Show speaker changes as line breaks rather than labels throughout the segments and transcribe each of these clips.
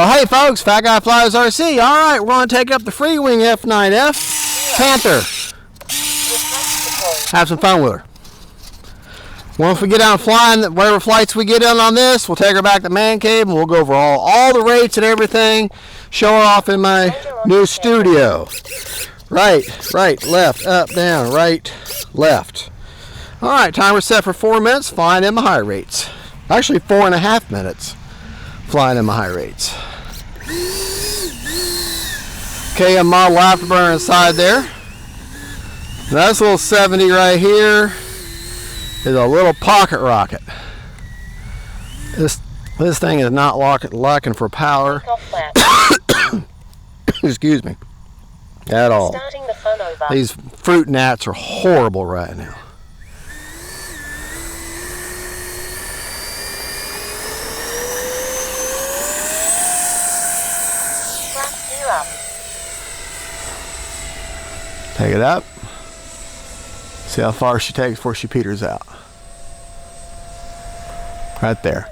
Oh, hey folks, Fat Guy Flies RC. All right, we're going to take up the Freewing F9F Panther. Have some fun with her. Once we get out flying, whatever flights we get on this, we'll take her back to man cave and we'll go over all the rates and everything. Show her off in my new studio. Right, left, up, down, right, left. All right, timer set for 4 minutes, flying in my high rates. Actually, 4.5 minutes flying in my high rates. KM model afterburner inside there. Nice little 70 right here is a little pocket rocket. This thing is not locking for power. Excuse me. At all. These fruit gnats are horrible right now. Take it up. See how far she takes before she peters out. Right there.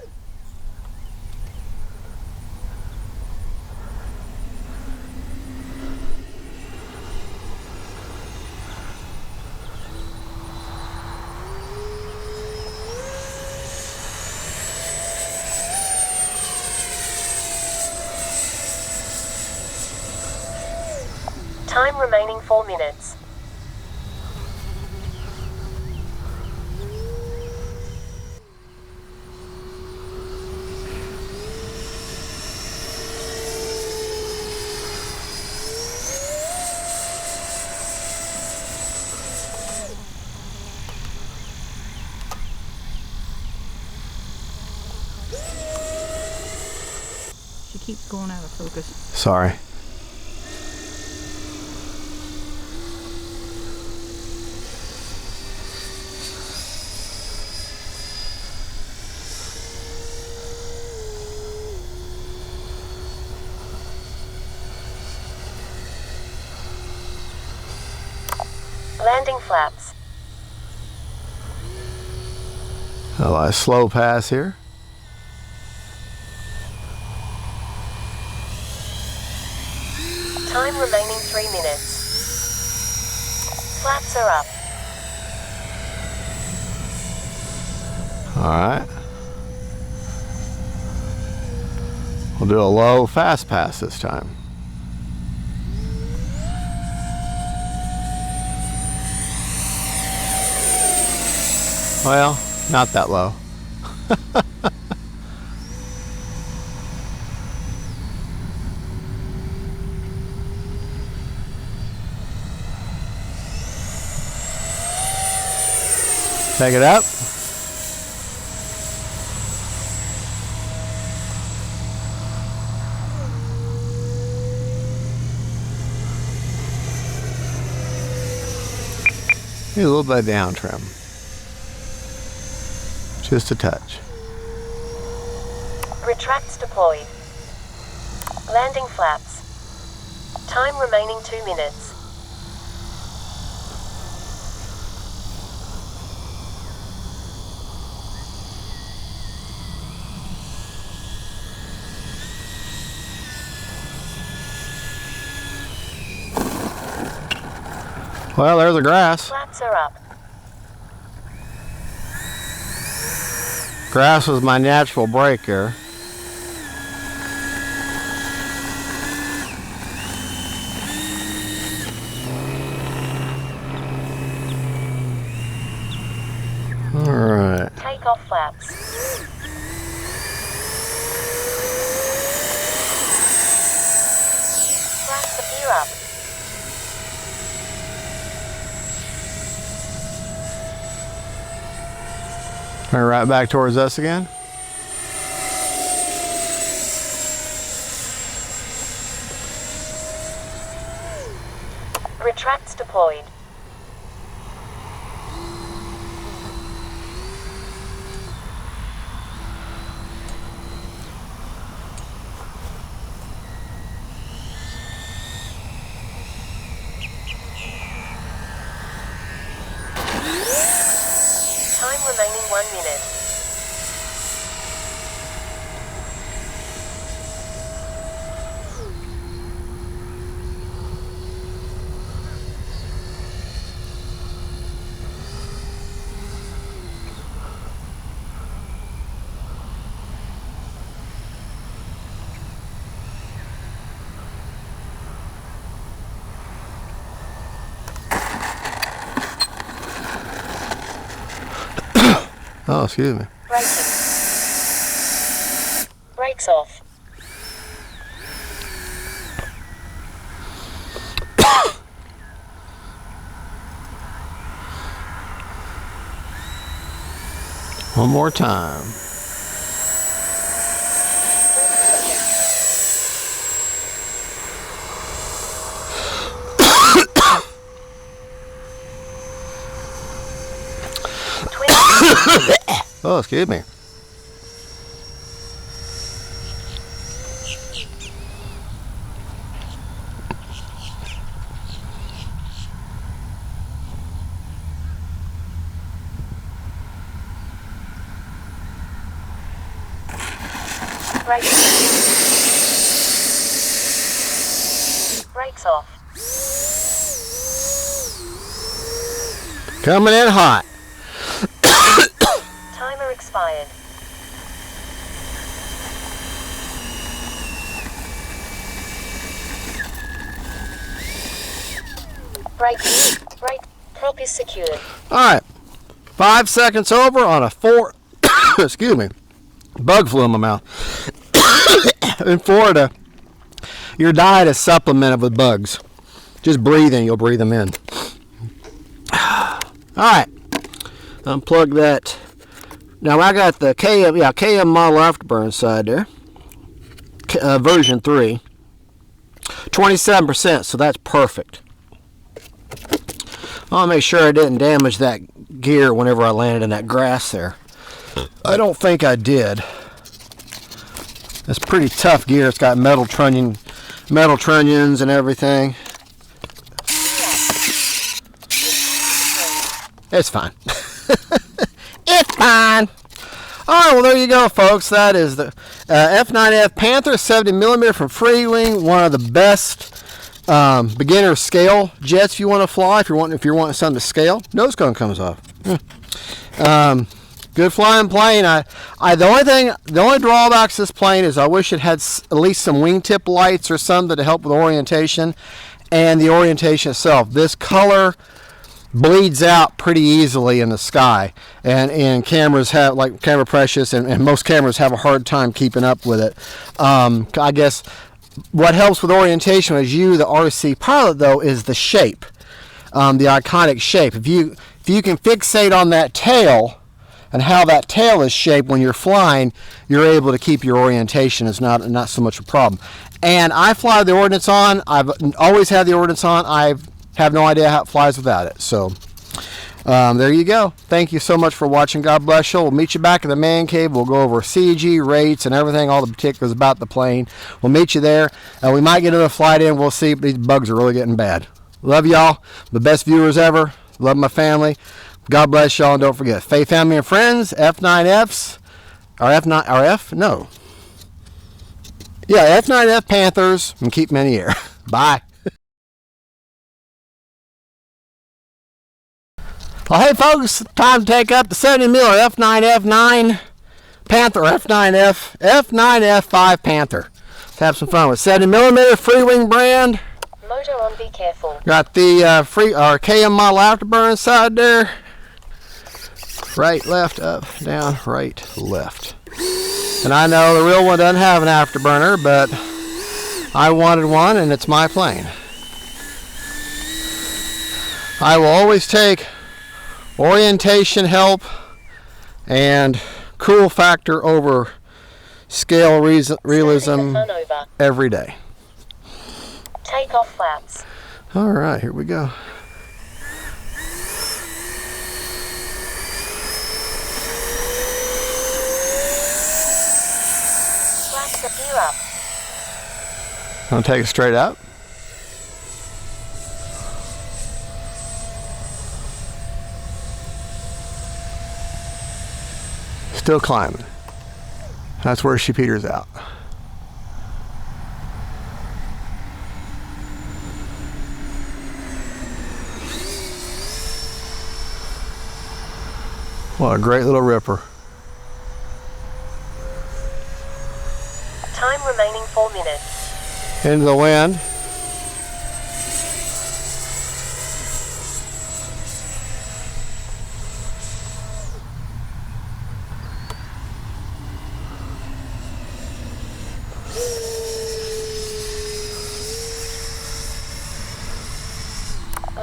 Time remaining 4 minutes.
She keeps going out of focus.
Sorry.
Landing flaps.
A nice slow pass here.
Time remaining 3 minutes. Flaps are up.
Alright. We'll do a low fast pass this time. Well, not that low. Take it up. Need a little bit of down trim. Just a touch.
Retracts deployed. Landing flaps. Time remaining 2 minutes.
Well, there's the grass.
Flaps are up.
Grass was my natural breaker. All right.
Take off flaps. Flaps appear up.
Turn right back towards us again.
Retracts deployed. Time remaining 1 minute.
excuse me.
Braking. Brakes off.
One more time. Oh, excuse me.
Brakes off.
Coming in hot.
Timer expired. Brake. Prop is secured.
All right. 5 seconds over on a 4. Excuse me. Bug flew in my mouth. In Florida, your diet is supplemented with bugs. Just breathe in, you'll breathe them in. All right. Unplug that. Now I got the KM model afterburn side there. Version 3. 27%, so that's perfect. I'll make sure I didn't damage that gear whenever I landed in that grass there. I don't think I did. It's pretty tough gear. It's got metal trunnions and everything. It's fine. It's fine. All right, well, there you go, folks. That is the F9F Panther 70mm from Freewing. One of the best beginner scale jets if you want to fly. If you're wanting something to scale, nose cone comes off. Good flying plane. The only drawbacks to this plane is I wish it had at least some wingtip lights or something to help with orientation and the orientation itself. This color bleeds out pretty easily in the sky, and cameras have, like Camera Precious and most cameras have a hard time keeping up with it. I guess what helps with orientation as you, the RC pilot, though, is the shape, the iconic shape. If you can fixate on that tail and how that tail is shaped when you're flying, you're able to keep your orientation. It's not so much a problem. And I fly the ordnance on. I've always had the ordnance on. I have no idea how it flies without it. So there you go. Thank you so much for watching. God bless you. We'll meet you back in the man cave. We'll go over CG, rates, and everything, all the particulars about the plane. We'll meet you there. We might get another flight in. We'll see. These bugs are really getting bad. Love y'all. The best viewers ever. Love my family. God bless y'all, and don't forget, faith, family, and friends, F9Fs, or F9, or F, no. Yeah, F9F Panthers, and keep them in the air. Bye. Well, hey folks, time to take up the 70mm F9F9 Panther, F9F 5 Panther. Let's have some fun with 70mm Freewing brand.
Motor on, be careful.
Got the KM model afterburn side there. Right, left, up, down, right, left. And I know the real one doesn't have an afterburner, but I wanted one, and it's my plane. I will always take orientation help and cool factor over scale realism every day.
Take off flaps.
All right, here we go.
Flaps the gear up.
I'll take it straight up. Still climbing. That's where she peters out. What a great little ripper.
Time remaining 4 minutes.
Into the wind.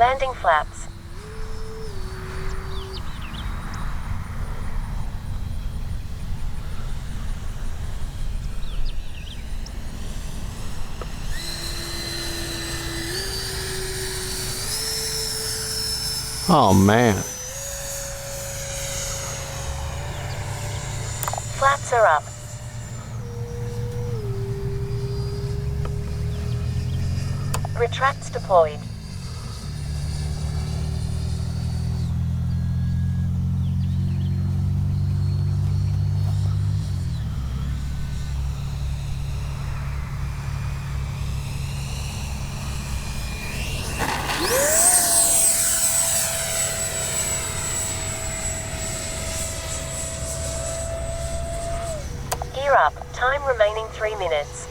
Landing flaps.
Oh man.
Flaps are up. Retracts deployed. Gear up. Time remaining 3 minutes.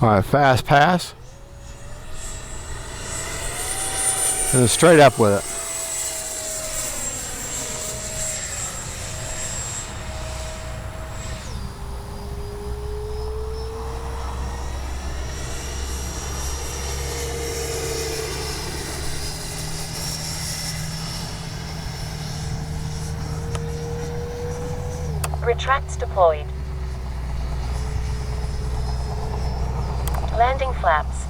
All right, fast pass. And then straight up with it.
Retracts deployed. Landing flaps.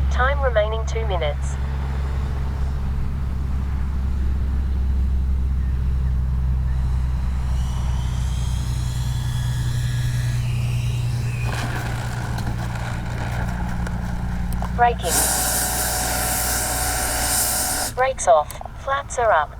Time remaining 2 minutes. Braking. Brakes off. Flaps are up.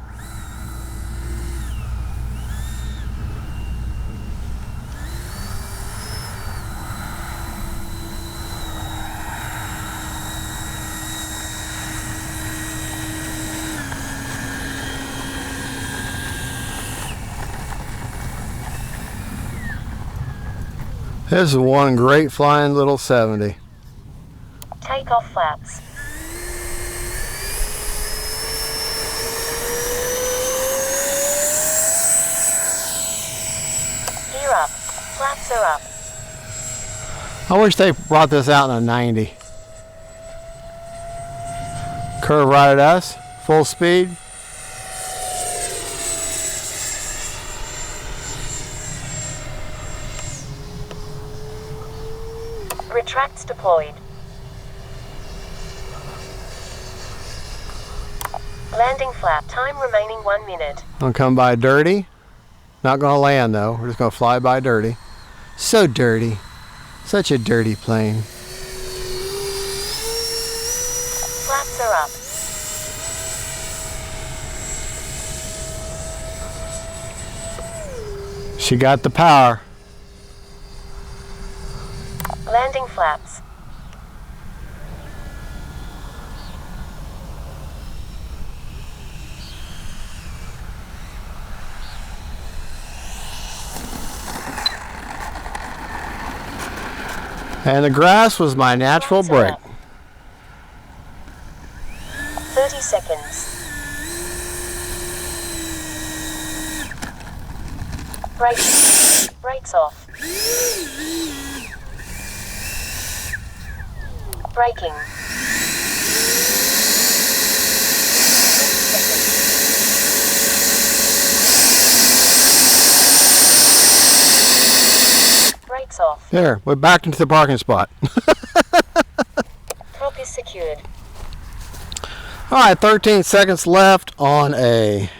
This is one great flying little 70.
Take off flaps. Gear up. Flaps are up.
I wish they brought this out in a 90. Curve right at us, full speed.
Retracts deployed. Landing flap. Time remaining 1 minute.
Gonna come by dirty. Not gonna land though. We're just gonna fly by dirty. So dirty. Such a dirty plane.
Flaps are up.
She got the power.
Landing flaps.
And the grass was my natural
Flaps are
break.
up. 30 seconds. Brakes. Brakes off. Braking. 20 seconds. Brakes off.
There, we're back into the parking spot.
Prop is secured.
All right, 13 seconds left on a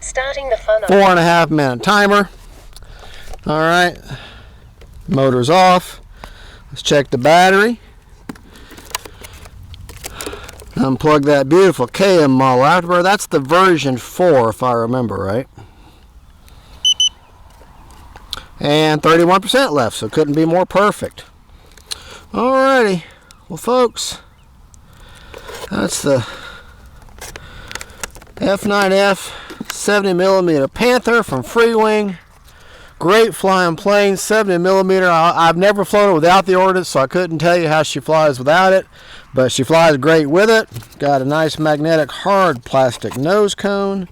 Starting the fun
4.5 minute timer. All right, motor's off. Let's check the battery. Unplug that beautiful KM model afterburner. That's the version 4 if I remember right. And 31% left, so couldn't be more perfect. Alrighty, well folks, that's the F9F 70mm Panther from Freewing. Great flying plane, 70mm. I've never flown it without the ordnance, so I couldn't tell you how she flies without it, but she flies great with it. Got a nice magnetic hard plastic nose cone.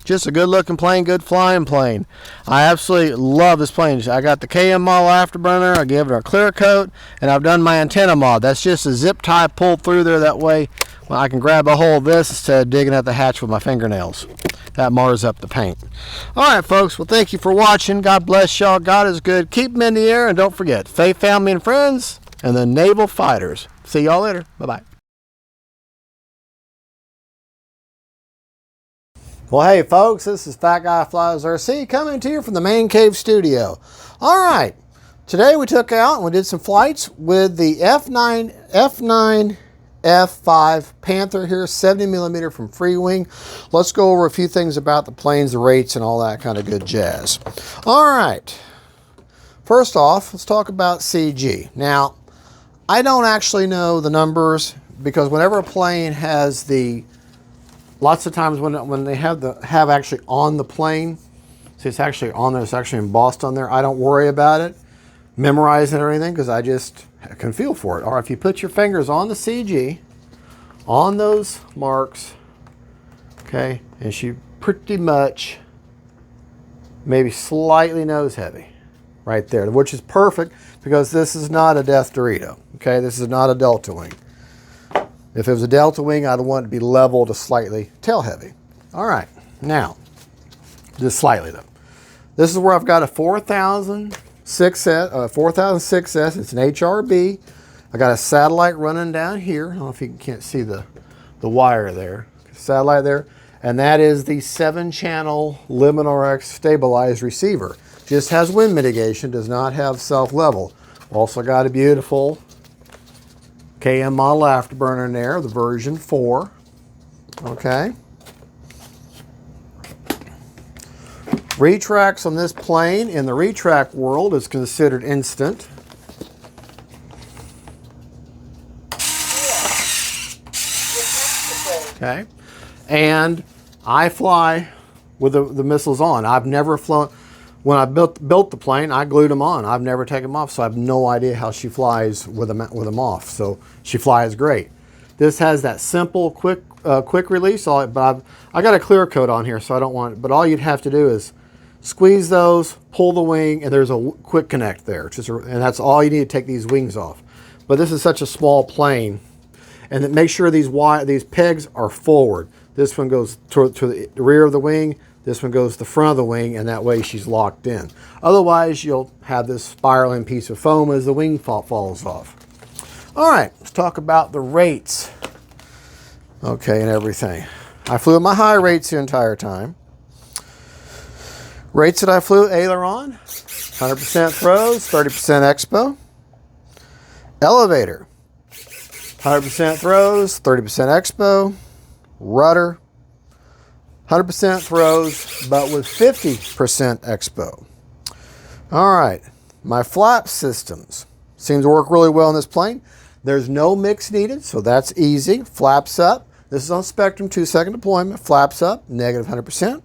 Just a good looking plane, good flying plane. I absolutely love this plane. I got the KM model afterburner, I gave it a clear coat, and I've done my antenna mod. That's just a zip tie pulled through there, that way well, I can grab a hold of this instead of digging at the hatch with my fingernails. That mars up the paint. Alright folks, well thank you for watching. God bless y'all. God is good. Keep them in the air, and don't forget, faith, family, and friends, and the naval fighters. See y'all later. Bye-bye. Well, hey folks, this is Fat Guy Flies RC coming to you from the Man Cave studio. Alright, today we took out and we did some flights with the F9F-5 Panther here, 70mm from Freewing. Let's go over a few things about the planes, the rates, and all that kind of good jazz. Alright, first off, let's talk about CG. Now, I don't actually know the numbers because whenever a plane has the lots of times when they have actually on the plane, see it's actually on there, it's actually embossed on there, I don't worry about it, memorizing or anything, because I just can feel for it. Or if you put your fingers on the CG, on those marks, okay, and she pretty much maybe slightly nose heavy right there, which is perfect because this is not a Death Dorito, okay, this is not a Delta Wing. If it was a Delta Wing, I'd want it to be level to slightly tail heavy. All right, now, just slightly though. This is where I've got a 4006S. It's an HRB. I got a satellite running down here. I don't know if you can't see the wire there. Satellite there. And that is the 7-channel Luminar X stabilized receiver. Just has wind mitigation, does not have self-level. Also got a beautiful KM model afterburner in there, the version 4. Okay. Retracts on this plane in the retract world is considered instant. Okay. And I fly with the missiles on. I've never flown. When I built the plane, I glued them on. I've never taken them off, so I have no idea how she flies with them off. So she flies great. This has that simple, quick release. But I got a clear coat on here, so I don't want it. But all you'd have to do is squeeze those, pull the wing, and there's a quick connect there. And that's all you need to take these wings off. But this is such a small plane, and then make sure these pegs are forward. This one goes to the rear of the wing. This one goes to the front of the wing, and that way she's locked in. Otherwise, you'll have this spiraling piece of foam as the wing falls off. All right, let's talk about the rates. Okay, and everything. I flew at my high rates the entire time. Rates that I flew, aileron, 100% throws, 30% expo. Elevator, 100% throws, 30% expo. Rudder, 100% throws, but with 50% expo. All right, my flap systems seem to work really well in this plane. There's no mix needed, so that's easy. Flaps up. This is on Spectrum 2-second deployment. Flaps up, negative 100%.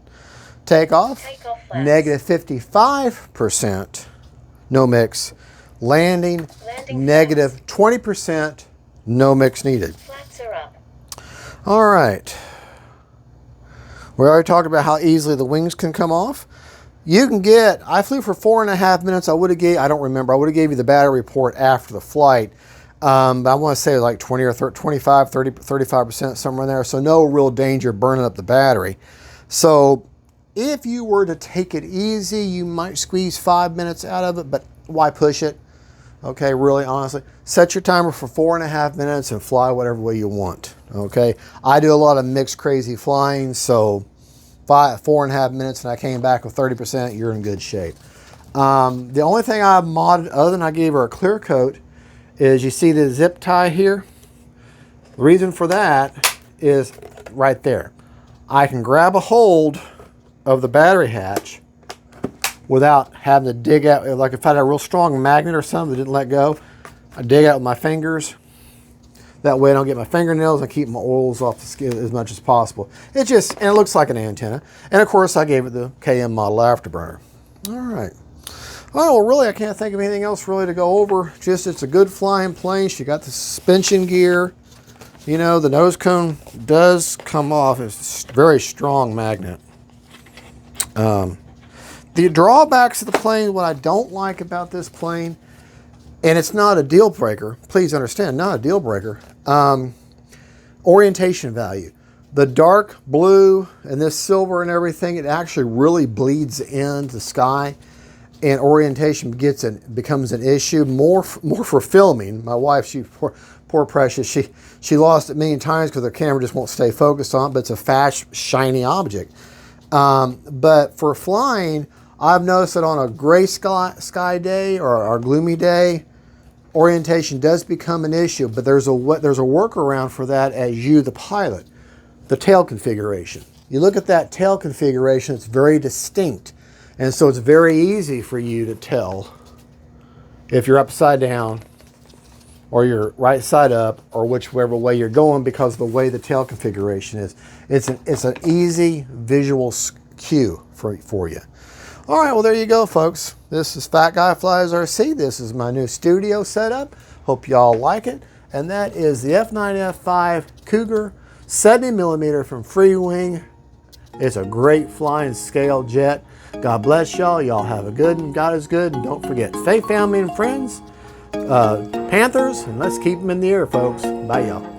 Takeoff, negative 55%. No mix. Landing negative 20%. No mix needed.
Flaps are up.
All right. We already talked about how easily the wings can come off. You can get, I flew for 4.5 minutes. I would have gave, I don't remember, I would have gave you the battery report after the flight. But I want to say like 20 or 25, 30, 35%, somewhere in there. So no real danger burning up the battery. So if you were to take it easy, you might squeeze 5 minutes out of it, but why push it? Okay, really, honestly. Set your timer for 4.5 minutes and fly whatever way you want. Okay, I do a lot of mixed crazy flying, so 4.5 minutes and I came back with 30%, you're in good shape. The only thing I modded, other than I gave her a clear coat, is you see the zip tie here? The reason for that is right there. I can grab a hold of the battery hatch without having to dig out. Like if I had a real strong magnet or something that didn't let go, I dig out with my fingers. That way I don't get my fingernails. I keep my oils off the skin as much as possible. It just, and it looks like an antenna. And of course I gave it the KM model afterburner. All right. Well, really, I can't think of anything else really to go over. Just, it's a good flying plane. She got the suspension gear. You know, the nose cone does come off. It's a very strong magnet. The drawbacks of the plane, what I don't like about this plane, and it's not a deal breaker, please understand, not a deal breaker, orientation value. The dark blue and this silver and everything, it actually really bleeds into the sky, and orientation becomes an issue, more for filming. My wife, she poor precious, she lost it many times because her camera just won't stay focused on it, but it's a fast, shiny object. But for flying, I've noticed that on a gray sky day or a gloomy day, orientation does become an issue, but there's a workaround for that as you, the pilot. The tail configuration. You look at that tail configuration, it's very distinct. And so it's very easy for you to tell if you're upside down or you're right side up or whichever way you're going because of the way the tail configuration is. It's an easy visual cue for you. All right, well, there you go, folks. This is Fat Guy Flies RC. This is my new studio setup. Hope y'all like it. And that is the F9F-5 Cougar 70mm from Freewing. It's a great flying scale jet. God bless y'all. Y'all have a good one. God is good. And don't forget, faith, family, and friends, Panthers, and let's keep them in the air, folks. Bye, y'all.